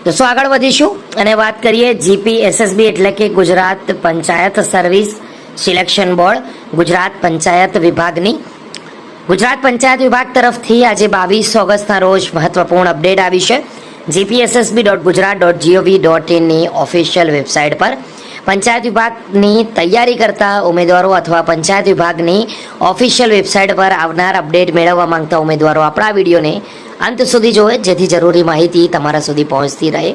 તો આગળ વધીશું અને વાત કરીએ GPSSB એટલે કે Gujarat panchayat service selection board Gujarat panchayat વિભાગની. ગુજરાત પંચાયત વિભાગ તરફથી આજે 22 ઓગસ્ટના રોજ મહત્વપૂર્ણ અપડેટ આવી છે. gpssb.gujarat.gov.in ની ઓફિશિયલ વેબસાઇટ પર પંચાયત વિભાગની તૈયારી કરતા ઉમેદવારો અથવા પંચાયત વિભાગની ઓફિશિયલ વેબસાઇટ પર આવનાર અપડેટ મેળવવા માંગતા ઉમેદવારો આપણા વિડીયોને અંત સુધી જોવે, જેથી જરૂરી માહિતી તમારા સુધી પહોંચતી રહે.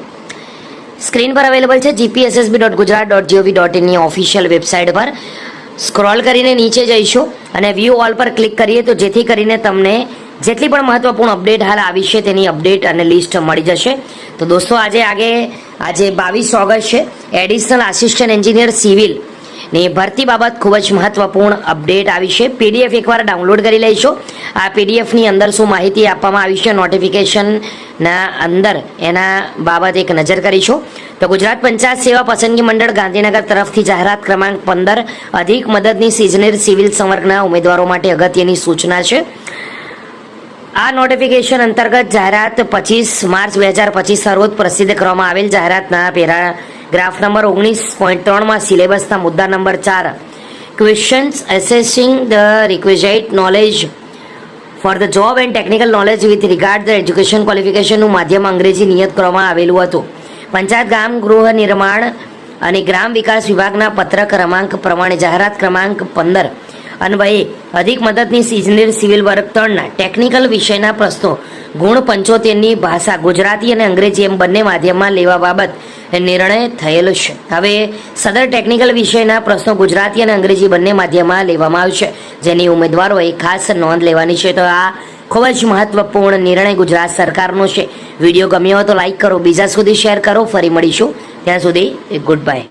સ્ક્રીન પર અવેલેબલ છે gpssb.gujarat.gov.in ની ઓફિશિયલ વેબસાઇટ પર. સ્ક્રોલ કરીને નીચે જઈશું અને વ્યૂ ઓલ પર ક્લિક કરીએ તો જેથી કરીને તમને જેટલી પણ મહત્વપૂર્ણ અપડેટ હાલ આવી છે તેની અપડેટ અને લિસ્ટ મળી જશે. તો દોસ્તો આજે 22 ઓગસ્ટ છે. એડિશનલ આસિસ્ટન્ટ એન્જિનિયર સિવિલ ની ભરતી બાબત ખૂબ જ મહત્વપૂર્ણ અપડેટ આવી છે. PDF એકવાર ડાઉનલોડ કરી લઈશો. આ PDFની અંદર શું માહિતી આપવામાં આવી છે નોટિફિકેશનના અંદર, એના બાબત એક નજર કરીશું. તો ગુજરાત પંચાયત સેવા પસંદગી મંડળ ગાંધીનગર તરફથી જાહેરાત ક્રમાંક 15 અધિક મદદનીશ ઇજનેર સિવિલ સંવર્ગના ઉમેદવારો માટે અગત્યની સૂચના છે. આ નોટિફિકેશન અંતર્ગત જાહેરાત 25 માર્ચ 2025 રોજ પ્રસિદ્ધ કરવામાં આવેલ જાહેરાતના પેરાગ્રાફ નંબર 19.3 માં સિલેબસના મુદ્દા નંબર 4 questions assessing the requisite knowledge for the job and technical knowledge with regard the education ક્વોલિફિકેશનનું માધ્યમ અંગ્રેજી નિયત કરવામાં આવેલું હતું. પંચાયત ગામ ગૃહ નિર્માણ અને ગ્રામ વિકાસ વિભાગના પત્ર ક્રમાંક પ્રમાણે જાહેરાત ક્રમાંક 15 અન્વયે અધિક મદદનીશ ઇજનેર સિવિલ વર્ગ 3ના ટેકનિકલ વિષયના પ્રશ્નો ગુણ 75ની ભાષા ગુજરાતી અને અંગ્રેજી એમ બંને માધ્યમમાં લેવા બાબત નિર્ણય થયેલો છે. હવે સદર ટેકનિકલ વિષયના પ્રશ્નો ગુજરાતી અને અંગ્રેજી બંને માધ્યમમાં લેવામાં આવશે, જેની ઉમેદવારોએ ખાસ નોંધ લેવાની છે. તો આ ખૂબ જ મહત્વપૂર્ણ નિર્ણય ગુજરાત સરકારનો છે. વિડીયો ગમ્યો હોય તો લાઈક કરો, બીજા સુધી શેર કરો. ફરી મળીશું, ત્યાં સુધી ગુડ બાય.